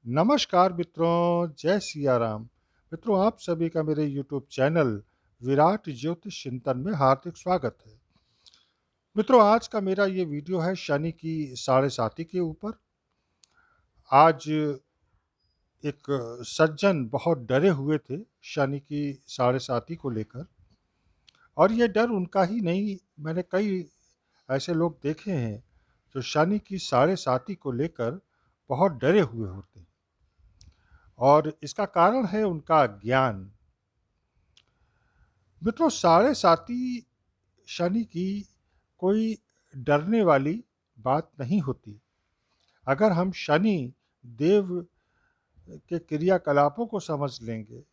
नमस्कार मित्रों, जय सिया राम। मित्रों, आप सभी का मेरे यूट्यूब चैनल विराट ज्योतिष चिंतन में हार्दिक स्वागत है। मित्रों, आज का मेरा ये वीडियो है शनि की साढ़े साती के ऊपर। आज एक सज्जन बहुत डरे हुए थे शनि की साढ़े साती को लेकर, और ये डर उनका ही नहीं, मैंने कई ऐसे लोग देखे हैं जो शनि की साढ़े साती को लेकर बहुत डरे हुए होते हैं, और इसका कारण है उनका ज्ञान। मित्रों, साढ़े साती शनि की कोई डरने वाली बात नहीं होती। अगर हम शनि देव के क्रियाकलापों को समझ लेंगे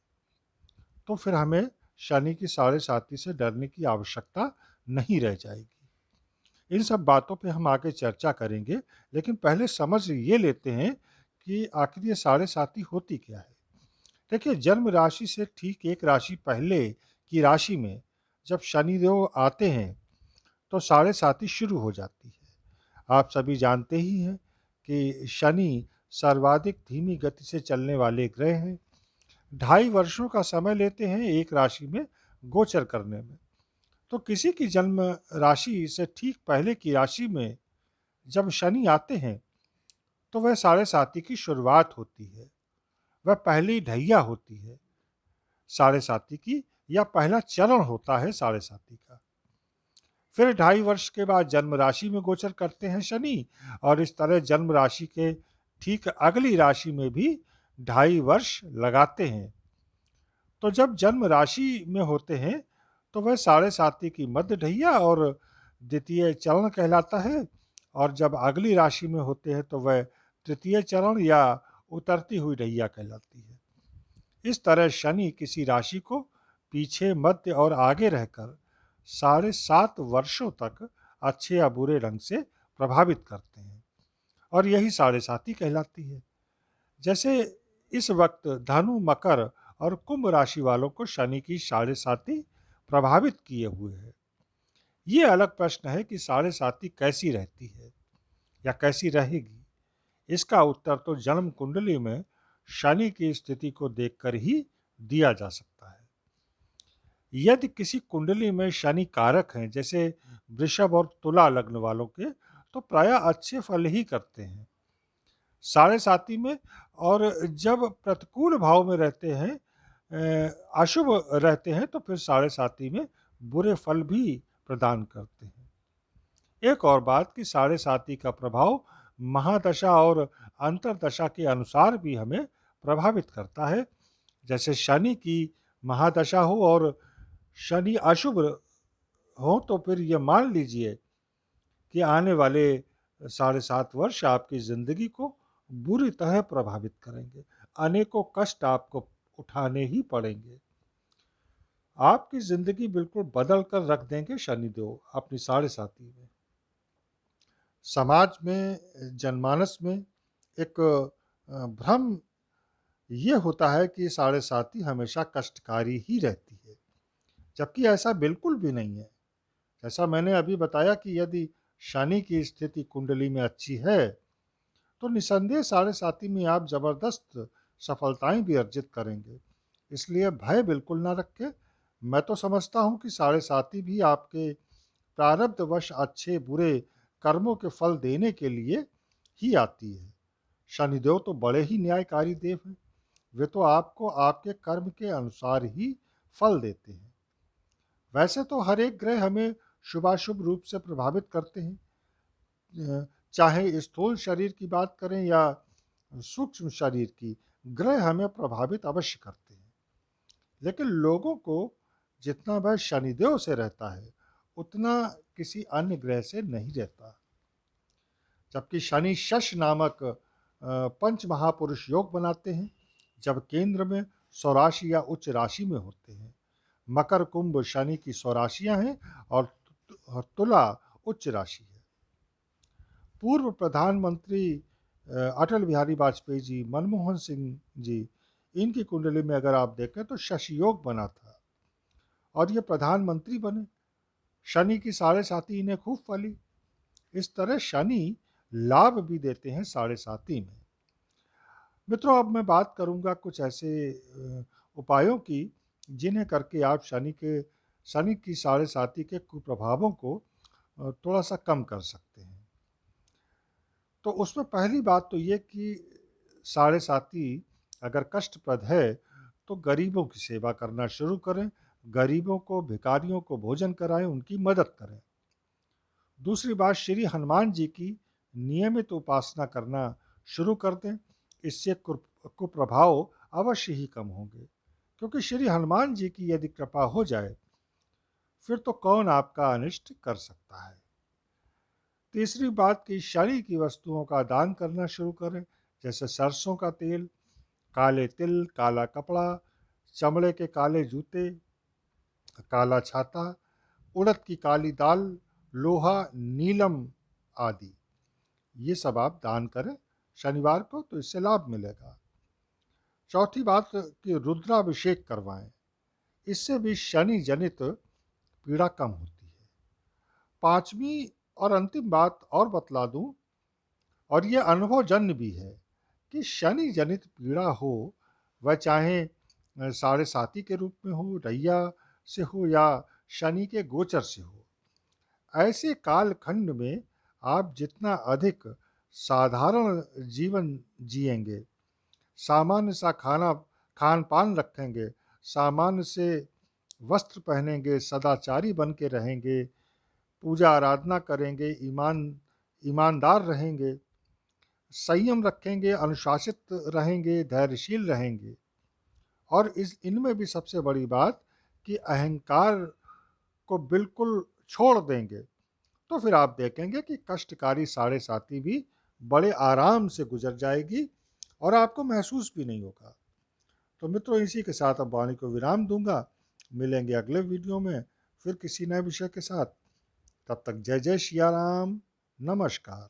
तो फिर हमें शनि की साढ़े साती से डरने की आवश्यकता नहीं रह जाएगी। इन सब बातों पे हम आगे चर्चा करेंगे, लेकिन पहले समझ ये लेते हैं कि आखिर ये साढ़े साती होती क्या है। देखिए, जन्म राशि से ठीक एक राशि पहले की राशि में जब शनिदेव आते हैं तो साढ़े साती शुरू हो जाती है। आप सभी जानते ही हैं कि शनि सर्वाधिक धीमी गति से चलने वाले ग्रह हैं। 2.5 वर्षों का समय लेते हैं एक राशि में गोचर करने में। तो किसी की जन्म राशि से ठीक पहले की राशि में जब शनि आते हैं तो वह साढ़े साती की शुरुआत होती है। वह पहली ढैया होती है साढ़े साती की, या पहला चरण होता है साढ़े साती का। फिर 2.5 वर्ष के बाद जन्म राशि में गोचर करते हैं शनि, और इस तरह जन्म राशि के ठीक अगली राशि में भी 2.5 वर्ष लगाते हैं। तो जब जन्म राशि में होते हैं तो वह साढ़े साती की मध्य ढैया और द्वितीय चरण कहलाता है, और जब अगली राशि में होते हैं तो वह तृतीय चरण या उतरती हुई ढैया कहलाती है। इस तरह शनि किसी राशि को पीछे, मध्य और आगे रहकर 7.5 वर्षों तक अच्छे या बुरे ढंग से प्रभावित करते हैं, और यही साढ़े साती कहलाती है। जैसे इस वक्त धनु, मकर और कुंभ राशि वालों को शनि की साढ़े साती प्रभावित किए हुए है। ये अलग प्रश्न है कि साढ़े साती कैसी रहती है या कैसी रहेगी। इसका उत्तर तो जन्म कुंडली में शनि की स्थिति को देखकर ही दिया जा सकता है। यदि किसी कुंडली में शनि कारक हैं, जैसे वृषभ और तुला लग्न वालों के, तो प्रायः अच्छे फल ही करते हैं साढ़े साती में। और जब प्रतिकूल भाव में रहते हैं, अशुभ रहते हैं, तो फिर साढ़े साती में बुरे फल भी प्रदान करते हैं। एक और बात कि साढ़े साती का प्रभाव महादशा और अंतरदशा के अनुसार भी हमें प्रभावित करता है। जैसे शनि की महादशा हो और शनि अशुभ हो तो फिर ये मान लीजिए कि आने वाले 7.5 वर्ष आपकी ज़िंदगी को बुरी तरह प्रभावित करेंगे। अनेकों कष्ट आपको उठाने ही पड़ेंगे। आपकी ज़िंदगी बिल्कुल बदल कर रख देंगे शनिदेव अपनी साढ़े साती में। समाज में, जनमानस में एक भ्रम ये होता है कि साढ़े साती हमेशा कष्टकारी ही रहती है, जबकि ऐसा बिल्कुल भी नहीं है। जैसा मैंने अभी बताया कि यदि शनि की स्थिति कुंडली में अच्छी है, तो निसंदेह साढ़े साती में आप ज़बरदस्त सफलताएं भी अर्जित करेंगे। इसलिए भय बिल्कुल ना रखें। मैं तो समझता हूँ कि साढ़े साती भी आपके प्रारब्धवश अच्छे बुरे कर्मों के फल देने के लिए ही आती है। शनिदेव तो बड़े ही न्यायकारी देव हैं। वे तो आपको आपके कर्म के अनुसार ही फल देते हैं। वैसे तो हर एक ग्रह हमें शुभाशुभ रूप से प्रभावित करते हैं, चाहे स्थूल शरीर की बात करें या सूक्ष्म शरीर की, ग्रह हमें प्रभावित अवश्य करते हैं। लेकिन लोगों को जितना भय शनिदेव से रहता है, उतना किसी अन्य ग्रह से नहीं रहता। जबकि शनि शश नामक पंच महापुरुष योग बनाते हैं, जब केंद्र में स्वराशि या उच्च राशि में होते हैं। मकर, कुंभ शनि की स्वराशियां हैं, और तुला उच्च राशि है। पूर्व प्रधानमंत्री अटल बिहारी वाजपेयी जी, मनमोहन सिंह जी, इनकी कुंडली में अगर आप देखें तो शशि योग बना था और ये प्रधानमंत्री बने। शनि की साढ़े साती इन्हें खूब फली। इस तरह शनि लाभ भी देते हैं साढ़े साती में। मित्रों, अब मैं बात करूंगा कुछ ऐसे उपायों की जिन्हें करके आप शनि की साढ़े साती के कुप्रभावों को थोड़ा सा कम कर सकते हैं। तो उसमें पहली बात तो ये कि साढ़े साती अगर कष्टप्रद है तो गरीबों की सेवा करना शुरू करें, गरीबों को, भिखारियों को भोजन कराएं, उनकी मदद करें। दूसरी बात, श्री हनुमान जी की नियमित उपासना करना शुरू कर दें, इससे कुप्रभाव अवश्य ही कम होंगे, क्योंकि श्री हनुमान जी की यदि कृपा हो जाए फिर तो कौन आपका अनिष्ट कर सकता है। तीसरी बात कि शनि की वस्तुओं का दान करना शुरू करें, जैसे सरसों का तेल, काले तिल, काला कपड़ा, चमड़े के काले जूते, काला छाता, उड़द की काली दाल, लोहा, नीलम आदि, ये सब आप दान करें शनिवार को, तो इससे लाभ मिलेगा। चौथी बात कि रुद्राभिषेक करवाएं, इससे भी शनि जनित पीड़ा कम होती है। पांचवी और अंतिम बात और बतला दूं, और यह अनुभवजन्य भी है, कि शनि जनित पीड़ा हो, वह चाहे साढ़े साती के रूप में हो, रैया से हो, या शनि के गोचर से हो, ऐसे कालखंड में आप जितना अधिक साधारण जीवन जिएंगे, सामान्य सा खान पान रखेंगे, सामान्य से वस्त्र पहनेंगे, सदाचारी बन के रहेंगे, पूजा आराधना करेंगे, ईमानदार रहेंगे, संयम रखेंगे, अनुशासित रहेंगे, धैर्यशील रहेंगे, और इस इनमें भी सबसे बड़ी बात कि अहंकार को बिल्कुल छोड़ देंगे, तो फिर आप देखेंगे कि कष्टकारी साढ़े साती भी बड़े आराम से गुजर जाएगी और आपको महसूस भी नहीं होगा। तो मित्रों, इसी के साथ अब वाणी को विराम दूंगा। मिलेंगे अगले वीडियो में फिर किसी नए विषय के साथ। तब तक जय जय सिया राम, नमस्कार।